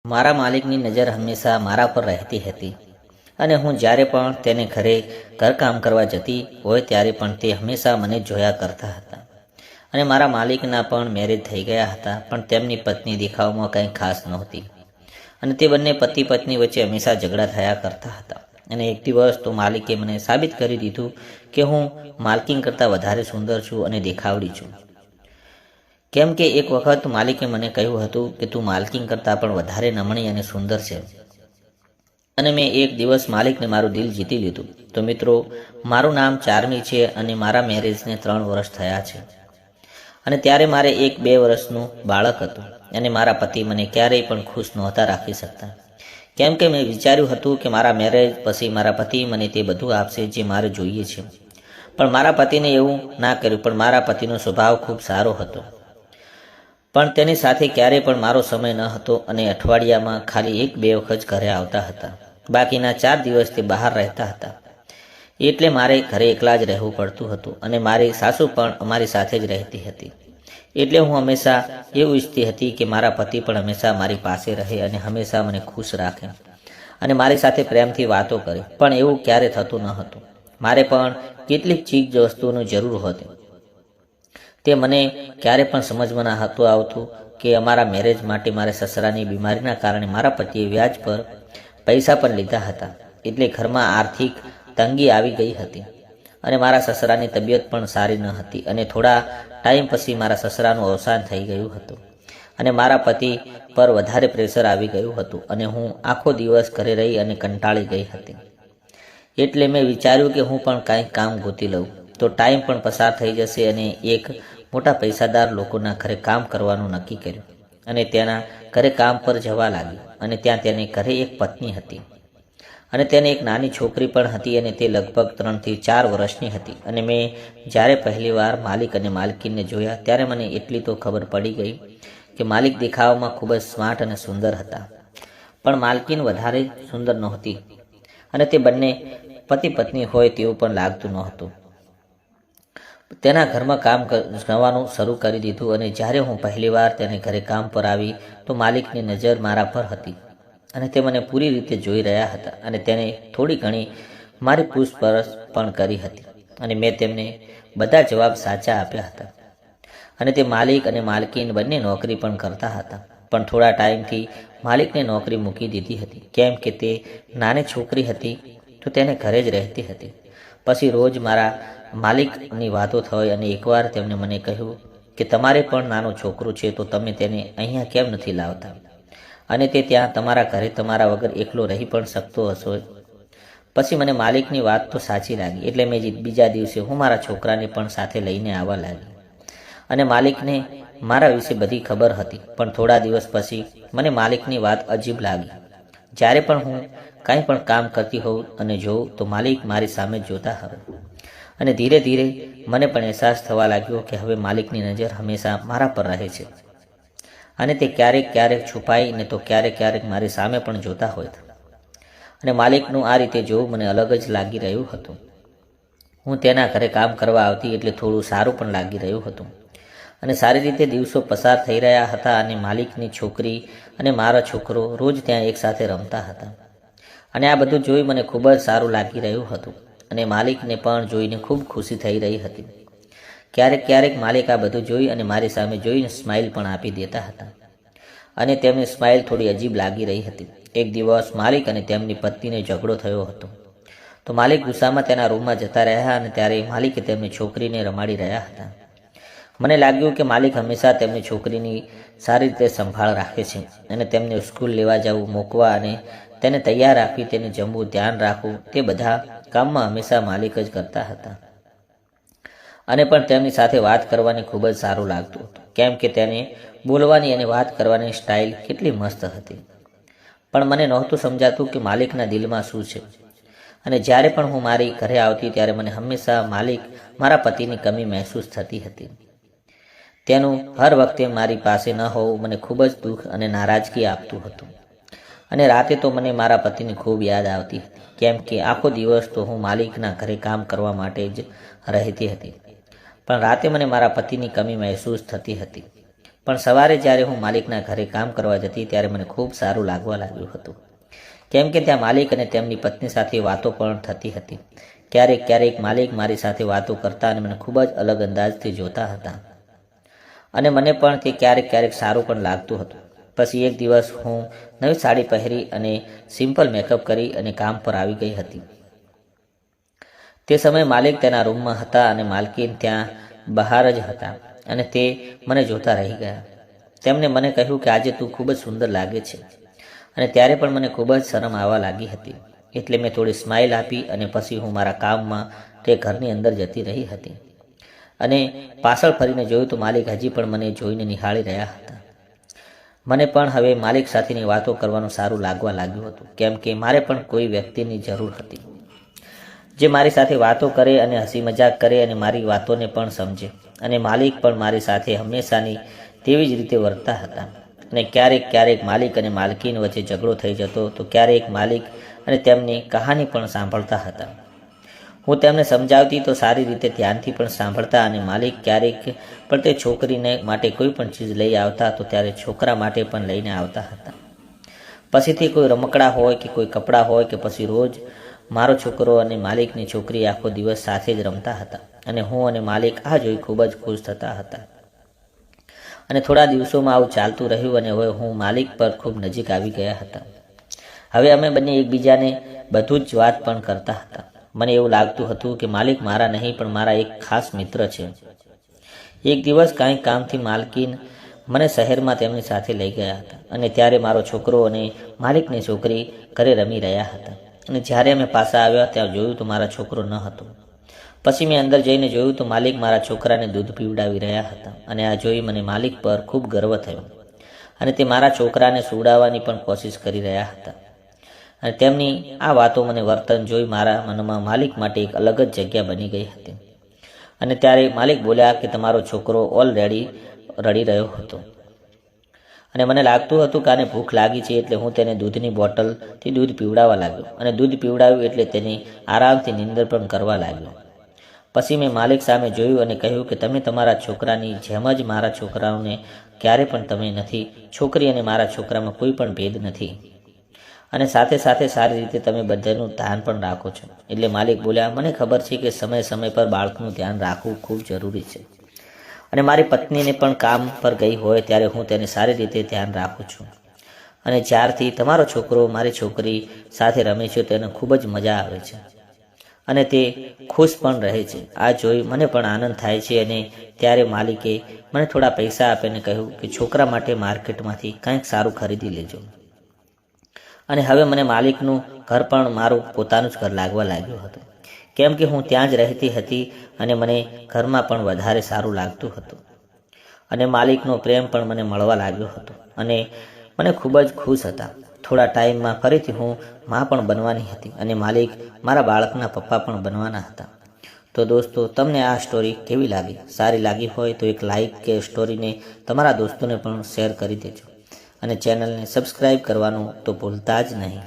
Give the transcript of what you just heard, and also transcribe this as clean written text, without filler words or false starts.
મારા માલિકની નજર હંમેશા મારા પર રહેતી હતી અને હું જ્યારે પણ તેને ઘરે ઘરકામ કરવા જતી હોય ત્યારે પણ તે હંમેશા મને જોયા કરતા હતા. અને મારા માલિકના પણ મેરેજ થઈ ગયા હતા, પણ તેમની પત્ની દેખાવમાં કંઈ ખાસ નહોતી અને તે બંને પતિ પત્ની વચ્ચે હંમેશા ઝઘડા થયા કરતા હતા. અને એક દિવસ તો માલિકે મને સાબિત કરી દીધું કે હું માલકીન કરતાં વધારે સુંદર છું અને દેખાવડી છું. કેમ કે એક વખત માલિકે મને કહ્યું હતું કે તું માલકીન કરતાં પણ વધારે નમણી અને સુંદર છે. અને મેં એક દિવસ માલિકને મારું દિલ જીતી લીધું. તો મિત્રો, મારું નામ ચાર્મી છે અને મારા મેરેજને 3 વર્ષ થયા છે. અને ત્યારે મારે 1-2 વર્ષનું બાળક હતું અને મારા પતિ મને ક્યારેય પણ ખુશ નહોતા રાખી શકતા. કેમ કે મેં વિચાર્યું હતું કે મારા મેરેજ પછી મારા પતિ મને તે બધું આપશે જે મારે જોઈએ છે. પણ મારા પતિને એવું ના કર્યું. પણ મારા પતિનો સ્વભાવ ખૂબ સારો હતો, પણ તેની સાથે ક્યારેય પણ મારો સમય ન હતો અને અઠવાડિયામાં ખાલી 1-2 વખત જ ઘરે આવતા હતા. બાકીના 4 દિવસ તે બહાર રહેતા હતા. એટલે મારે ઘરે એકલા જ રહેવું પડતું હતું અને મારી સાસુ પણ અમારી સાથે જ રહેતી હતી. એટલે હું હંમેશા એવું ઈચ્છતી હતી કે મારા પતિ પણ હંમેશા મારી પાસે રહે અને હંમેશા મને ખુશ રાખે અને મારી સાથે પ્રેમથી વાતો કરે. પણ એવું ક્યારે થતું ન હતું. મારે પણ કેટલીક ચીજ વસ્તુઓની જરૂર હતી. તે મને ક્યારે પણ સમજમાં ન હતું આવતું કે અમારા મેરેજ માટે મારા સસરાની બીમારીના કારણે મારા પતિએ વ્યાજ પર પૈસા પણ લીધા હતા. એટલે ઘરમાં આર્થિક તંગી આવી ગઈ હતી અને મારા સસરાની તબિયત પણ સારી ન હતી. અને થોડા ટાઈમ પછી મારા સસરાનું અવસાન થઈ ગયું હતું અને મારા પતિ પર વધારે પ્રેશર આવી ગયું હતું અને હું આખો દિવસ ઘરે રહી અને કંટાળી ગઈ હતી. એટલે મેં વિચાર્યું કે હું પણ કાંઈક કામ ગોતી લઉં તો ટાઈમ પણ પસાર થઈ જશે અને એક મોટા પૈસાદાર લોકોના ઘરે કામ કરવાનું નક્કી કર્યું અને તેના ઘરે કામ પર જવા લાગી. અને ત્યાં તેને ઘરે એક પત્ની હતી અને તેને એક નાની છોકરી પણ હતી અને તે લગભગ 3 થી 4 વર્ષની હતી. અને મેં જ્યારે પહેલીવાર માલિક અને માલકીનને જોયા ત્યારે મને એટલી તો ખબર પડી ગઈ કે માલિક દેખાવમાં ખૂબ જ સ્માર્ટ અને સુંદર હતા, પણ માલકીન વધારે સુંદર નહોતી અને તે બંને પતિ પત્ની હોય તેવું પણ લાગતું નહોતું. તેના ઘરમાં કામ કરવાનું શરૂ કરી દીધું અને જ્યારે હું પહેલીવાર તેને ઘરે કામ પર આવી તો માલિકની નજર મારા પર હતી અને તે મને પૂરી રીતે જોઈ રહ્યા હતા અને તેને થોડી ઘણી મારી પૂછપરછ પણ કરી હતી અને મેં તેમને બધા જવાબ સાચા આપ્યા હતા. અને તે માલિક અને માલકીન બંને નોકરી પણ કરતા હતા, પણ થોડા ટાઈમથી માલિકને નોકરી મૂકી દીધી હતી. કેમ કે તે નાની છોકરી હતી તો તેને ઘરે જ રહેતી હતી. પછી રોજ મારા માલિકની વાતો થઈ અને એકવાર તેમણે મને કહ્યું કે તમારે પણ નાનો છોકરો છે તો તમે તેને અહીંયા કેમ નથી લાવતા અને તે ત્યાં તમારા ઘરે તમારા વગર એકલો રહી પણ શકતો હશો. પછી મને માલિકની વાત તો સાચી લાગી. એટલે મેં બીજા દિવસે હું મારા છોકરાને પણ સાથે લઈને આવવા લાગી અને માલિકને મારા વિશે બધી ખબર હતી. પણ થોડા દિવસ પછી મને માલિકની વાત અજીબ લાગી. જ્યારે પણ હું કાંઈ પણ કામ કરતી હોઉં અને જોઉં તો માલિક મારી સામે જ જોતા હવે. અને ધીરે ધીરે મને પણ અહેસાસ થવા લાગ્યો કે હવે માલિકની નજર હંમેશા મારા પર રહે છે અને તે ક્યારેક ક્યારેક છુપાઈ ને તો ક્યારેક ક્યારેક મારી સામે પણ જોતા હોય. અને માલિકનું આ રીતે જોવું મને અલગ જ લાગી રહ્યું હતું. હું તેના ઘરે કામ કરવા આવતી એટલે થોડું સારું પણ લાગી રહ્યું હતું અને સારી રીતે દિવસો પસાર થઈ રહ્યા હતા. અને માલિકની છોકરી અને મારો છોકરો રોજ ત્યાં એકસાથે રમતા હતા અને આ બધું જોઈ મને ખૂબ જ સારું લાગી રહ્યું હતું અને માલિકને પણ જોઈને ખૂબ ખુશી થઈ રહી હતી. ક્યારેક ક્યારેક માલિક આ બધું જોઈ અને મારી સામે જોઈને સ્માઇલ પણ આપી દેતા હતા અને તેમની સ્માઇલ થોડી અજીબ લાગી રહી હતી. એક દિવસ માલિક અને તેમની પત્નીને ઝઘડો થયો હતો તો માલિક ગુસ્સામાં તેના રૂમમાં જતા રહ્યા અને ત્યારે માલિકે તેમની છોકરીને રમાડી રહ્યા હતા. મને લાગ્યું કે માલિક હંમેશા તેમની છોકરીની સારી રીતે સંભાળ રાખે છે અને તેમને સ્કૂલ લેવા જવું, મૂકવા અને તેને તૈયાર રાખવી, તેને જમવું, ધ્યાન રાખવું, તે બધા કામમાં હંમેશા માલિક જ કરતા હતા. અને પણ તેમની સાથે વાત કરવાની ખૂબ જ સારું લાગતું હતું, કેમ કે તેને બોલવાની અને વાત કરવાની સ્ટાઇલ કેટલી મસ્ત હતી. પણ મને નહોતું સમજાતું કે માલિકના દિલમાં શું છે. અને જ્યારે પણ હું મારી ઘરે આવતી ત્યારે મને હંમેશા મારા પતિની કમી મહેસૂસ થતી હતી. તેનું હર વખતે મારી પાસે ન હોવું મને ખૂબ જ દુઃખ અને નારાજગી આપતું હતું. અને રાતે તો મને મારા પતિની ખૂબ યાદ આવતી હતી, કેમ કે આખો દિવસ તો હું માલિકના ઘરે કામ કરવા માટે જ રહેતી હતી, પણ રાતે મને મારા પતિની કમી મહેસૂસ થતી હતી. પણ સવારે જ્યારે હું માલિકના ઘરે કામ કરવા જતી ત્યારે મને ખૂબ સારું લાગવા લાગ્યું હતું, કેમ કે ત્યાં માલિક અને તેમની પત્ની સાથે વાતો પણ થતી હતી. ક્યારેક ક્યારેક માલિક મારી સાથે વાતો કરતા અને મને ખૂબ જ અલગ અંદાજથી જોતા હતા અને મને પણ તે ક્યારેક ક્યારેક સારું પણ લાગતું હતું. પછી એક દિવસ હું નવી સાડી પહેરી અને સિમ્પલ મેકઅપ કરી અને કામ પર આવી ગઈ હતી. તે સમયે માલિક તેના રૂમમાં હતા અને માલકીન ત્યાં બહાર જ હતા અને તે મને જોતા રહી ગયા. તેમણે મને કહ્યું કે આજે તું ખૂબ જ સુંદર લાગે છે, અને ત્યારે પણ મને ખૂબ જ શરમ આવવા લાગી હતી. એટલે મેં થોડી સ્માઇલ આપી અને પછી હું મારા કામમાં તે ઘરની અંદર જતી રહી હતી અને પાછળ ફરીને જોયું તો માલિક હજી પણ મને જોઈને નિહાળી રહ્યા હતા. મને પણ હવે માલિક સાથેની વાતો કરવાનું સારું લાગવા લાગ્યું હતું, કેમ કે મારે પણ કોઈ વ્યક્તિની જરૂર હતી જે મારી સાથે વાતો કરે અને હસી મજાક કરે અને મારી વાતોને પણ સમજે. અને માલિક પણ મારી સાથે હંમેશાની તેવી જ રીતે વર્તતા હતા. અને ક્યારેક ક્યારેક માલિક અને માલકીન વચ્ચે ઝઘડો થઈ જતો તો ક્યારેક માલિક અને તેમની કહાની પણ સાંભળતા હતા. હું તેમને સમજાવતી તો સારી રીતે ધ્યાનથી પણ સાંભળતા, અને માલિક ક્યારેક પણ તે છોકરીને માટે કોઈ પણ ચીજ લઈ આવતા તો ત્યારે છોકરા માટે પણ લઈને આવતા હતા. પછીથી કોઈ રમકડા હોય કે કોઈ કપડાં હોય કે પછી રોજ મારો છોકરો અને માલિકની છોકરી આખો દિવસ સાથે જ રમતા હતા અને હું અને માલિક આ જોઈ ખૂબ જ ખુશ થતા હતા. અને થોડા દિવસોમાં આવું ચાલતું રહ્યું અને હવે હું માલિક પર ખૂબ નજીક આવી ગયા હતા. હવે અમે બંને એકબીજાને બધું જ વાત પણ કરતા હતા. મને એવું લાગતું હતું કે માલિક મારા નહીં પણ મારા એક ખાસ મિત્ર છે. એક દિવસ કાંઈક કામથી માલકીન મને શહેરમાં તેમની સાથે લઈ ગયા હતા અને ત્યારે મારો છોકરો અને માલિકની છોકરી ઘરે રમી રહ્યા હતા. અને જ્યારે અમે પાછા આવ્યા ત્યાં જોયું તો મારા છોકરો ન હતો. પછી મેં અંદર જઈને જોયું તો માલિક મારા છોકરાને દૂધ પીવડાવી રહ્યા હતા અને આ જોઈ મને માલિક પર ખૂબ ગર્વ થયો અને તે મારા છોકરાને સુવડાવવાની પણ કોશિશ કરી રહ્યા હતા. અને તેમની આ વાતો મને વર્તન જોઈ મારા મનમાં માલિક માટે એક અલગ જ જગ્યા બની ગઈ હતી. અને ત્યારે માલિક બોલ્યા કે તમારો છોકરો ઓલરેડી રડી રહ્યો હતો અને મને લાગતું હતું કે આને ભૂખ લાગી છે, એટલે હું તેને દૂધની બોટલથી દૂધ પીવડાવવા લાગ્યો અને દૂધ પીવડાવ્યું એટલે તેને આરામથી નિંદર પણ કરવા લાગ્યો. પછી મેં માલિક સામે જોયું અને કહ્યું કે તમે તમારા છોકરાની જેમ જ મારા છોકરાઓને ક્યારે પણ તમે નથી. છોકરી અને મારા છોકરામાં કોઈ પણ ભેદ નથી અને સાથે સાથે સારી રીતે તમે બધાનું ધ્યાન પણ રાખો છો. એટલે માલિક બોલ્યા, મને ખબર છે કે સમય સમય પર બાળકનું ધ્યાન રાખવું ખૂબ જરૂરી છે અને મારી પત્નીને પણ કામ પર ગઈ હોય ત્યારે હું તેને સારી રીતે ધ્યાન રાખું છું. અને જ્યારથી તમારો છોકરો મારી છોકરી સાથે રમે છે તેને ખૂબ જ મજા આવે છે અને તે ખુશ પણ રહે છે. આ જોઈ મને પણ આનંદ થાય છે. અને ત્યારે માલિકે મને થોડા પૈસા આપીને કહ્યું કે છોકરા માટે માર્કેટમાંથી કંઈક સારું ખરીદી લેજો. અને હવે મને માલિકનું ઘર પણ મારું પોતાનું જ ઘર લાગવા લાગ્યું હતું, કેમ કે હું ત્યાં જ રહેતી હતી અને મને ઘરમાં પણ વધારે સારું લાગતું હતું અને માલિકનો પ્રેમ પણ મને મળવા લાગ્યો હતો અને મને ખૂબ જ ખુશ હતા. થોડા ટાઈમમાં ફરીથી હું માં પણ બનવાની હતી અને માલિક મારા બાળકના પપ્પા પણ બનવાના હતા. તો દોસ્તો, તમને આ સ્ટોરી કેવી લાગી? સારી લાગી હોય તો એક લાઈક કે સ્ટોરીને તમારા દોસ્તોને પણ શેર કરી દેજો અને ચેનલને સબસ્ક્રાઈબ કરવાનું તો ભૂલતા જ નહીં.